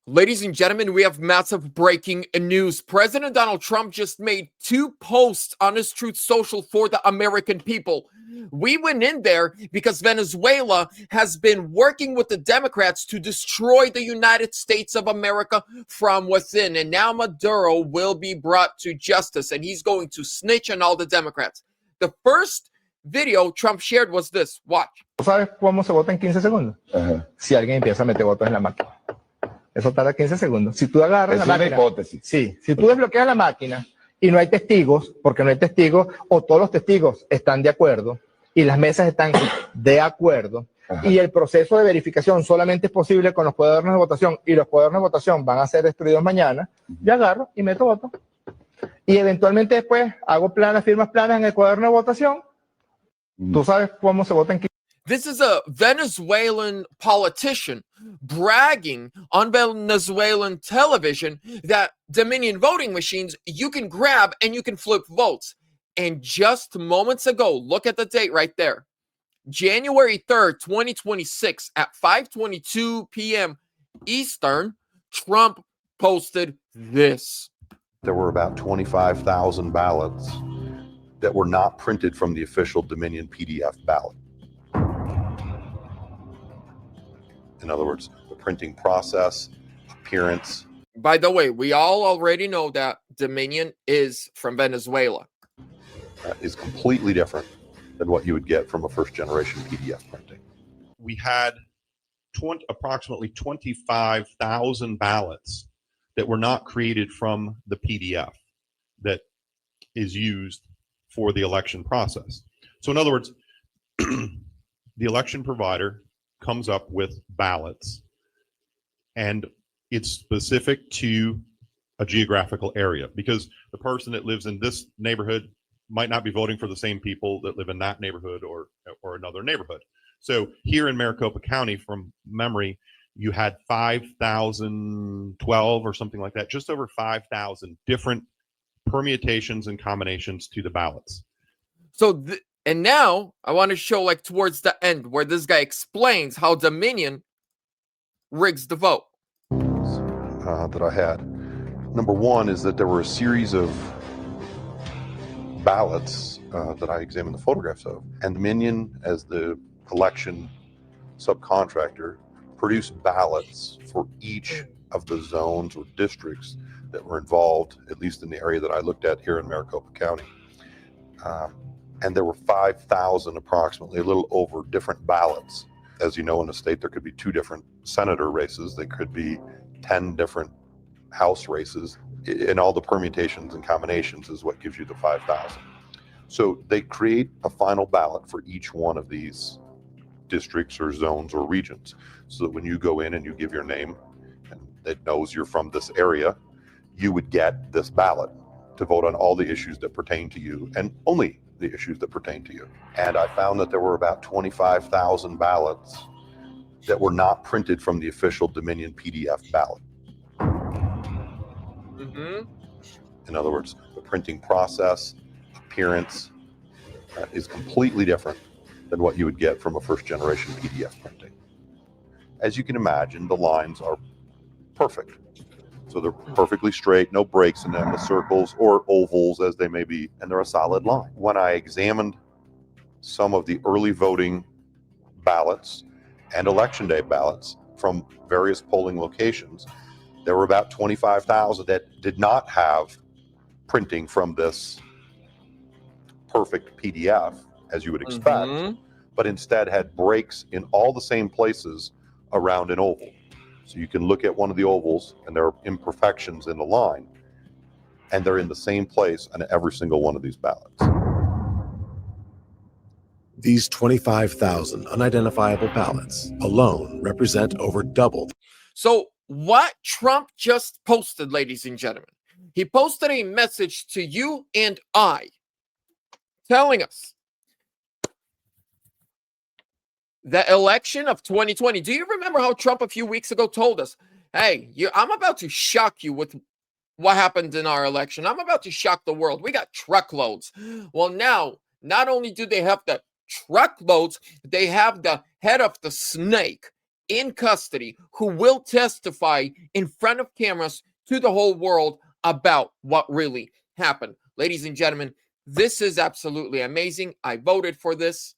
Ladies and gentlemen, we have massive breaking news. President Donald Trump just made 2 posts on his Truth Social for the American people. We went in there because Venezuela has been working with the Democrats to destroy the United States of America from within. And now Maduro will be brought to justice, and he's going to snitch on all the Democrats. The first video Trump shared was this. Watch. ¿Sabes cómo se vota en 15 segundos? Si alguien empieza a meter votos en la máquina. Eso tarda 15 segundos. Si tú agarras la máquina, hipótesis. Sí, si tú desbloqueas la máquina y no hay testigos, porque no hay testigos, o todos los testigos están de acuerdo y las mesas están de acuerdo, y el proceso de verificación solamente es posible con los cuadernos de votación, y los cuadernos de votación van a ser destruidos mañana, yo agarro y meto voto. Y eventualmente después hago firmas planas en el cuaderno de votación. Tú sabes cómo se vota en 15. This is a Venezuelan politician bragging on Venezuelan television that Dominion voting machines you can grab and you can flip votes. And just moments ago, look at the date right there. January 3rd, 2026 at 5:22 p.m. Eastern, Trump posted this. There were about 25,000 ballots that were not printed from the official Dominion PDF ballot. In other words, the printing process, appearance. By the way, we all already know that Dominion is from Venezuela. Is completely different than what you would get from a first-generation PDF printing. We had approximately 25,000 ballots that were not created from the PDF that is used for the election process. So in other words, the election provider comes up with ballots, and it's specific to a geographical area, because the person that lives in this neighborhood might not be voting for the same people that live in that neighborhood or another neighborhood. So here in Maricopa County, from memory, you had 5,012 or something like that, just over 5,000 different permutations and combinations to the ballots. So and now I want to show like towards the end where this guy explains how Dominion rigs the vote. That I had. Number one is that there were a series of ballots that I examined the photographs of, and Dominion, as the election subcontractor, produced ballots for each of the zones or districts that were involved, at least in the area that I looked at here in Maricopa County. And there were 5,000 approximately, a little over, different ballots. As you know, in a state, there could be 2 different senator races. There could be 10 different House races. And all the permutations and combinations is what gives you the 5,000. So they create a final ballot for each one of these districts or zones or regions, so that when you go in and you give your name and it knows you're from this area, you would get this ballot to vote on all the issues that pertain to you, and only the issues that pertain to you. And I found that there were about 25,000 ballots that were not printed from the official Dominion PDF ballot. In other words, the printing process, appearance is completely different than what you would get from a first-generation PDF printing. As you can imagine, the lines are perfect. So they're perfectly straight, no breaks in them, the circles or ovals as they may be, and they're a solid line. When I examined some of the early voting ballots and election day ballots from various polling locations, there were about 25,000 that did not have printing from this perfect PDF, as you would expect, but instead had breaks in all the same places around an oval. So you can look at one of the ovals and there are imperfections in the line, and they're in the same place on every single one of these ballots. These 25,000 unidentifiable ballots alone represent over double. So what Trump just posted, ladies and gentlemen, he posted a message to you and I telling us the election of 2020. Do you remember how Trump a few weeks ago told us, hey, I'm about to shock you with what happened in our election. I'm about to shock the world. We got truckloads. Well, now, not only do they have the truckloads, they have the head of the snake. in custody who will testify in front of cameras to the whole world about what really happened. Ladies and gentlemen, this is absolutely amazing. I voted for this.